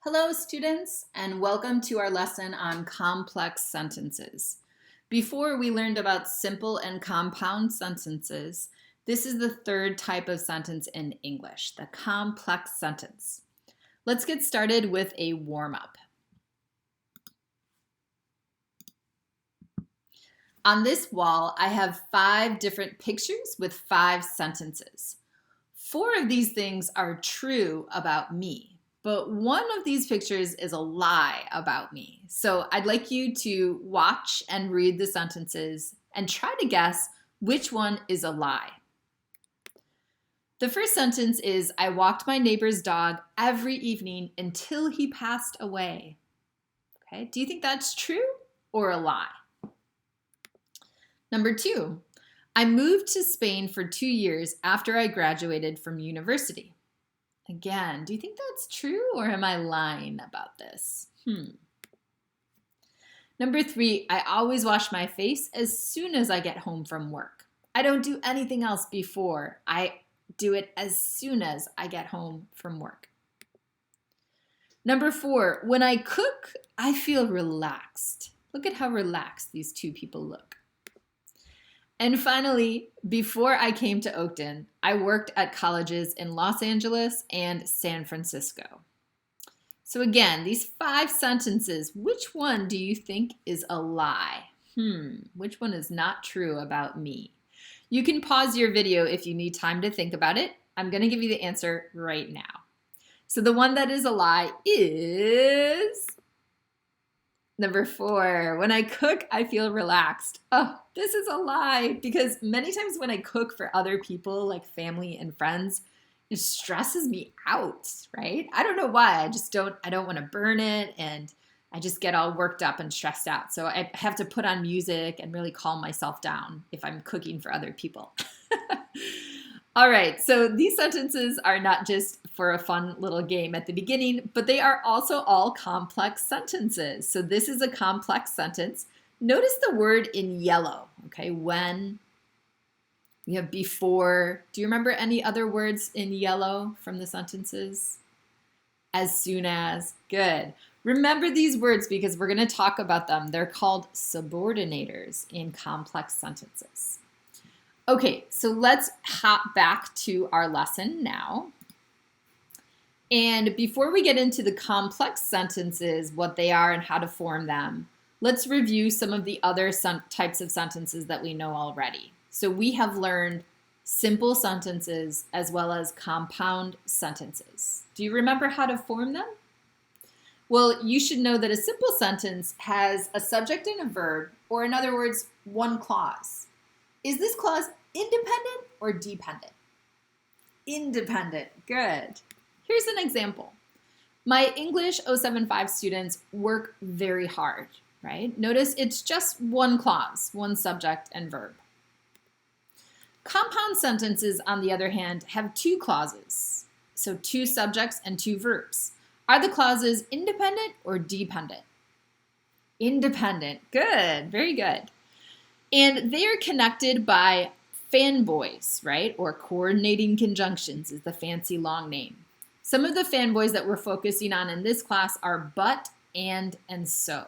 Hello, students, and welcome to our lesson on complex sentences. Before we learned about simple and compound sentences, this is the third type of sentence in English, the complex sentence. Let's get started with a warm-up. On this wall, I have 5 different pictures with 5 sentences. 4 of these things are true about me. But one of these pictures is a lie about me. So I'd like you to watch and read the sentences and try to guess which one is a lie. The first sentence is, I walked my neighbor's dog every evening until he passed away. Okay, do you think that's true or a lie? Number 2, I moved to Spain for 2 years after I graduated from university. Again, do you think that's true or am I lying about this? Number 3, I always wash my face as soon as I get home from work. I don't do anything else before. I do it as soon as I get home from work. Number 4, when I cook, I feel relaxed. Look at how relaxed these 2 people look. And finally, before I came to Oakton, I worked at colleges in Los Angeles and San Francisco. So again, these 5 sentences, which one do you think is a lie? Which one is not true about me? You can pause your video if you need time to think about it. I'm going to give you the answer right now. So the one that is a lie is number 4, when I cook, I feel relaxed. Oh, this is a lie because many times when I cook for other people, like family and friends, it stresses me out, right? I don't know why. I don't want to burn it and I just get all worked up and stressed out. So I have to put on music and really calm myself down if I'm cooking for other people. All right, so these sentences are not just for a fun little game at the beginning, but they are also all complex sentences. So this is a complex sentence. Notice the word in yellow, okay? When, we have before. Do you remember any other words in yellow from the sentences? As soon as, good. Remember these words because we're gonna talk about them. They're called subordinators in complex sentences. Okay, so let's hop back to our lesson now. And before we get into the complex sentences, what they are and how to form them, let's review some of the other types of sentences that we know already. So we have learned simple sentences as well as compound sentences. Do you remember how to form them? Well, you should know that a simple sentence has a subject and a verb, or in other words, one clause. Is this clause independent or dependent? Independent, good. Here's an example. My English 075 students work very hard, right? Notice it's just one clause, one subject and verb. Compound sentences, on the other hand, have 2 clauses. So 2 subjects and 2 verbs. Are the clauses independent or dependent? Independent, good, very good. And they are connected by fanboys, right? Or coordinating conjunctions is the fancy long name. Some of the fanboys that we're focusing on in this class are but, and so.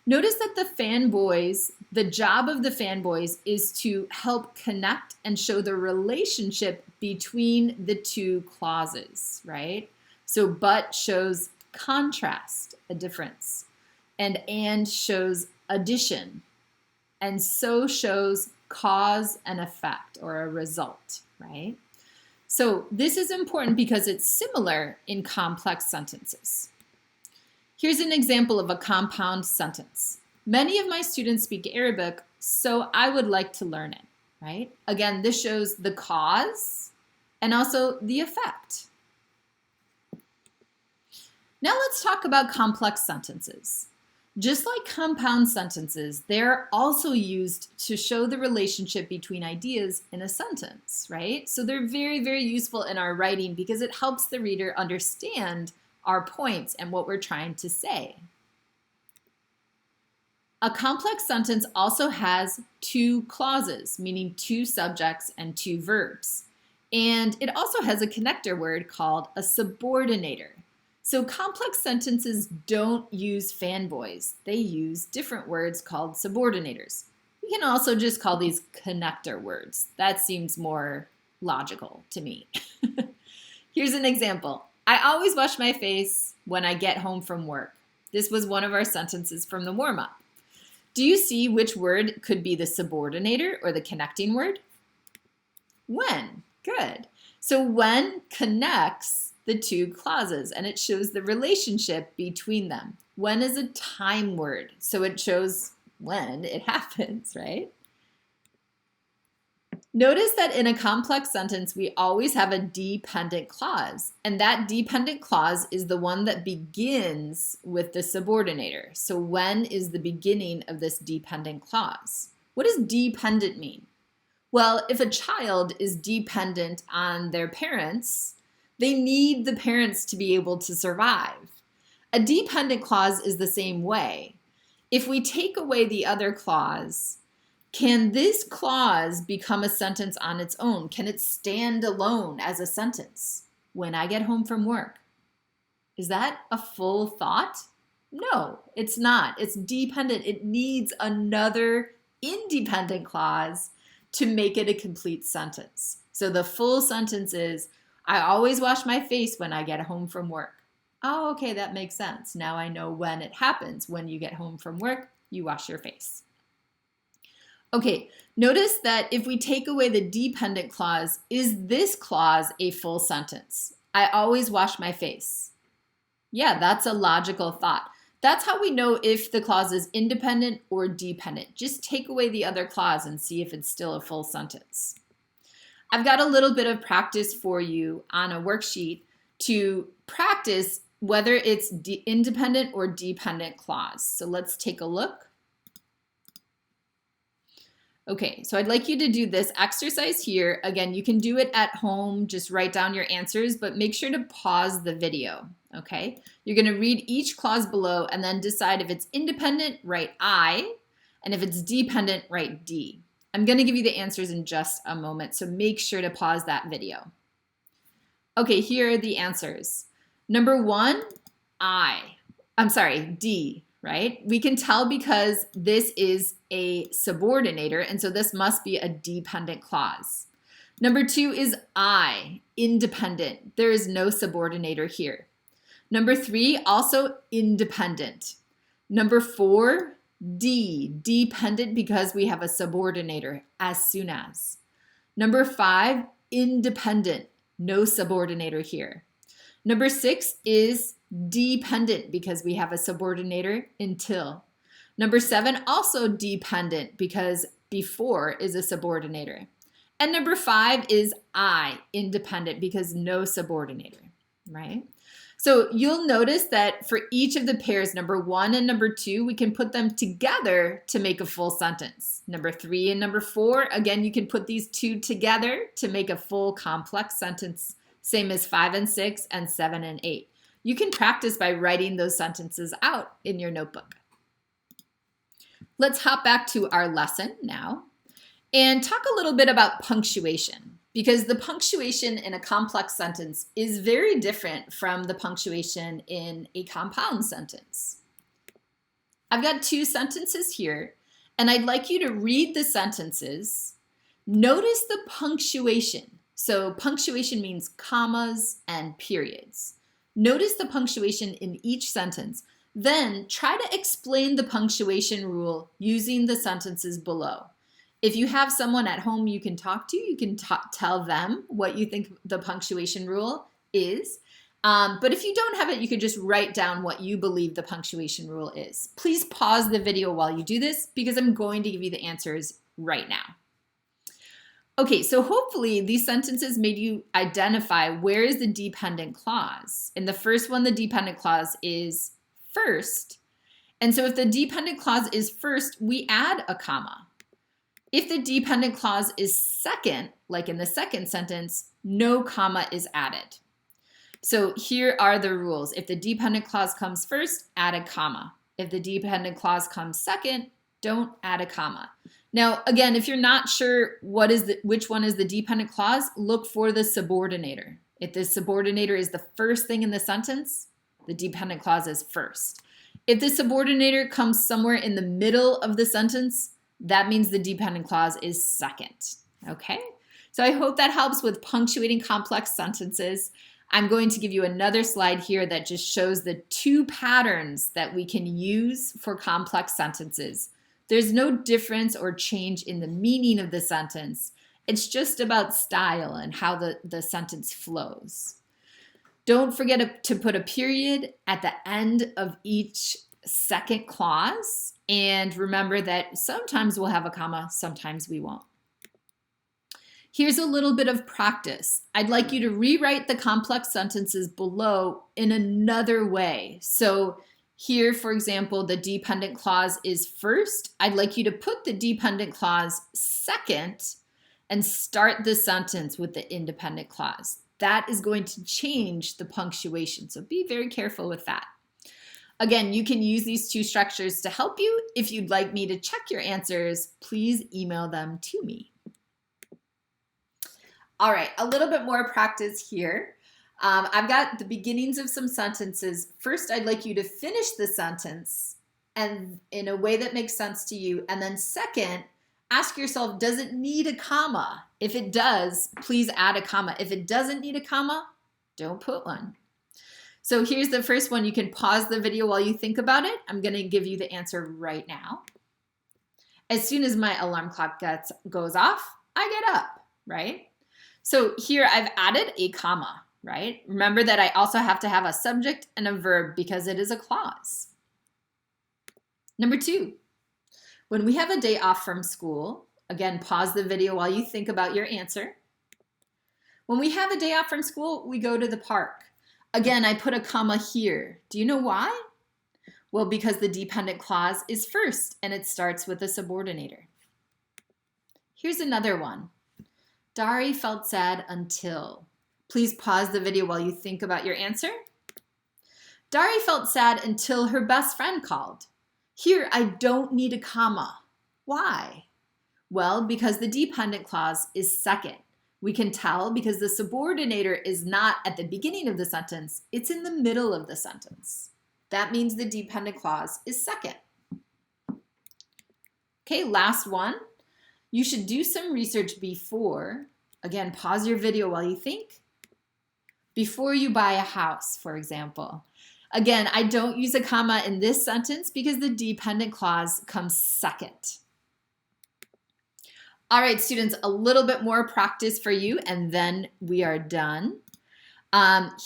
Notice that the fanboys, the job of the fanboys is to help connect and show the relationship between the 2 clauses, right? So but shows contrast, a difference, and shows addition, and so shows cause and effect or a result, right? So this is important because it's similar in complex sentences. Here's an example of a compound sentence. Many of my students speak Arabic, so I would like to learn it, right? Again, this shows the cause and also the effect. Now let's talk about complex sentences. Just like compound sentences, they're also used to show the relationship between ideas in a sentence, right? So they're very, very useful in our writing because it helps the reader understand our points and what we're trying to say. A complex sentence also has 2 clauses, meaning 2 subjects and 2 verbs. And it also has a connector word called a subordinator. So complex sentences don't use fanboys. They use different words called subordinators. We can also just call these connector words. That seems more logical to me. Here's an example. I always wash my face when I get home from work. This was one of our sentences from the warm-up. Do you see which word could be the subordinator or the connecting word? When. Good. So when connects the two clauses and it shows the relationship between them. When is a time word, so it shows when it happens, right? Notice that in a complex sentence, we always have a dependent clause, and that dependent clause is the one that begins with the subordinator. So when is the beginning of this dependent clause? What does dependent mean? Well, if a child is dependent on their parents, they need the parents to be able to survive. A dependent clause is the same way. If we take away the other clause, can this clause become a sentence on its own? Can it stand alone as a sentence? When I get home from work. Is that a full thought? No, it's not. It's dependent. It needs another independent clause to make it a complete sentence. So the full sentence is, I always wash my face when I get home from work. Oh, okay, that makes sense. Now I know when it happens. When you get home from work, you wash your face. Okay, notice that if we take away the dependent clause, is this clause a full sentence? I always wash my face. Yeah, that's a logical thought. That's how we know if the clause is independent or dependent. Just take away the other clause and see if it's still a full sentence. I've got a little bit of practice for you on a worksheet to practice whether it's independent or dependent clause. So let's take a look. Okay, so I'd like you to do this exercise here. Again, you can do it at home, just write down your answers, but make sure to pause the video, okay? You're gonna read each clause below and then decide if it's independent, write I, and if it's dependent, write D. I'm gonna give you the answers in just a moment, so make sure to pause that video. Okay, here are the answers. Number one, D. Right? We can tell because this is a subordinator, and so this must be a dependent clause. Number two is I, independent. There is no subordinator here. Number three, also independent. Number four, D, dependent because we have a subordinator, as soon as. Number five, independent, no subordinator here. Number six is dependent because we have a subordinator, until. Number seven, also dependent because before is a subordinator. And number five is I, independent, because no subordinator, right? So you'll notice that for each of the pairs, number one and number two, we can put them together to make a full sentence. Number three and number four, again, you can put these two together to make a full complex sentence, same as 5 and 6 and 7 and 8. You can practice by writing those sentences out in your notebook. Let's hop back to our lesson now and talk a little bit about punctuation, because the punctuation in a complex sentence is very different from the punctuation in a compound sentence. I've got two sentences here, and I'd like you to read the sentences. Notice the punctuation. So punctuation means commas and periods. Notice the punctuation in each sentence. Then try to explain the punctuation rule using the sentences below. If you have someone at home you can talk to, you can tell them what you think the punctuation rule is. But if you don't have it, you could just write down what you believe the punctuation rule is. Please pause the video while you do this because I'm going to give you the answers right now. Okay, so hopefully these sentences made you identify where is the dependent clause. In the first one, the dependent clause is first. And so if the dependent clause is first, we add a comma. If the dependent clause is second, like in the second sentence, no comma is added. So here are the rules. If the dependent clause comes first, add a comma. If the dependent clause comes second, don't add a comma. Now, again, if you're not sure which one is the dependent clause, look for the subordinator. If the subordinator is the first thing in the sentence, The dependent clause is first. If the subordinator comes somewhere in the middle of the sentence, that means the dependent clause is second. Okay? So I hope that helps with punctuating complex sentences. I'm going to give you another slide here that just shows the two patterns that we can use for complex sentences. There's no difference or change in the meaning of the sentence. It's just about style and how the sentence flows. Don't forget to put a period at the end of each second clause. And remember that sometimes we'll have a comma, sometimes we won't. Here's a little bit of practice. I'd like you to rewrite the complex sentences below in another way. So here, for example, the dependent clause is first. I'd like you to put the dependent clause second and start the sentence with the independent clause. That is going to change the punctuation, so be very careful with that. Again, you can use these two structures to help you. If you'd like me to check your answers, please email them to me. All right, a little bit more practice here. I've got the beginnings of some sentences. First, I'd like you to finish the sentence and in a way that makes sense to you. And then second, ask yourself, does it need a comma? If it does, please add a comma. If it doesn't need a comma, don't put one. So here's the first one. You can pause the video while you think about it. I'm going to give you the answer right now. As soon as my alarm clock goes off, I get up, right? So here I've added a comma, right? Remember that I also have to have a subject and a verb because it is a clause. Number two, when we have a day off from school, again, pause the video while you think about your answer. When we have a day off from school, we go to the park. Again, I put a comma here. Do you know why? Well, because the dependent clause is first and it starts with a subordinator. Here's another one. Dari felt sad until. Please pause the video while you think about your answer. Dari felt sad until her best friend called. Here, I don't need a comma. Why? Well, because the dependent clause is second. We can tell because the subordinator is not at the beginning of the sentence, it's in the middle of the sentence. That means the dependent clause is second. Okay, last one. You should do some research before, again, pause your video while you think, before you buy a house, for example. Again, I don't use a comma in this sentence because the dependent clause comes second. All right, students, a little bit more practice for you, and then we are done.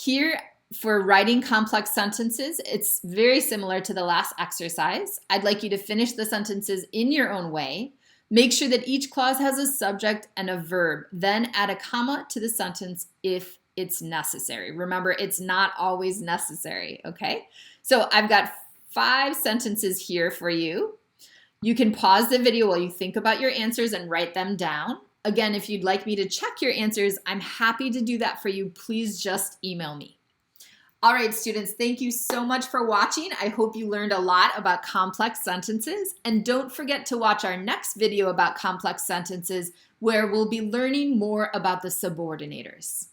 Here, for writing complex sentences, it's very similar to the last exercise. I'd like you to finish the sentences in your own way. Make sure that each clause has a subject and a verb. Then add a comma to the sentence if it's necessary. Remember, it's not always necessary, okay? So I've got 5 sentences here for you. You can pause the video while you think about your answers and write them down. Again, if you'd like me to check your answers, I'm happy to do that for you. Please just email me. All right, students, thank you so much for watching. I hope you learned a lot about complex sentences. And don't forget to watch our next video about complex sentences, where we'll be learning more about the subordinators.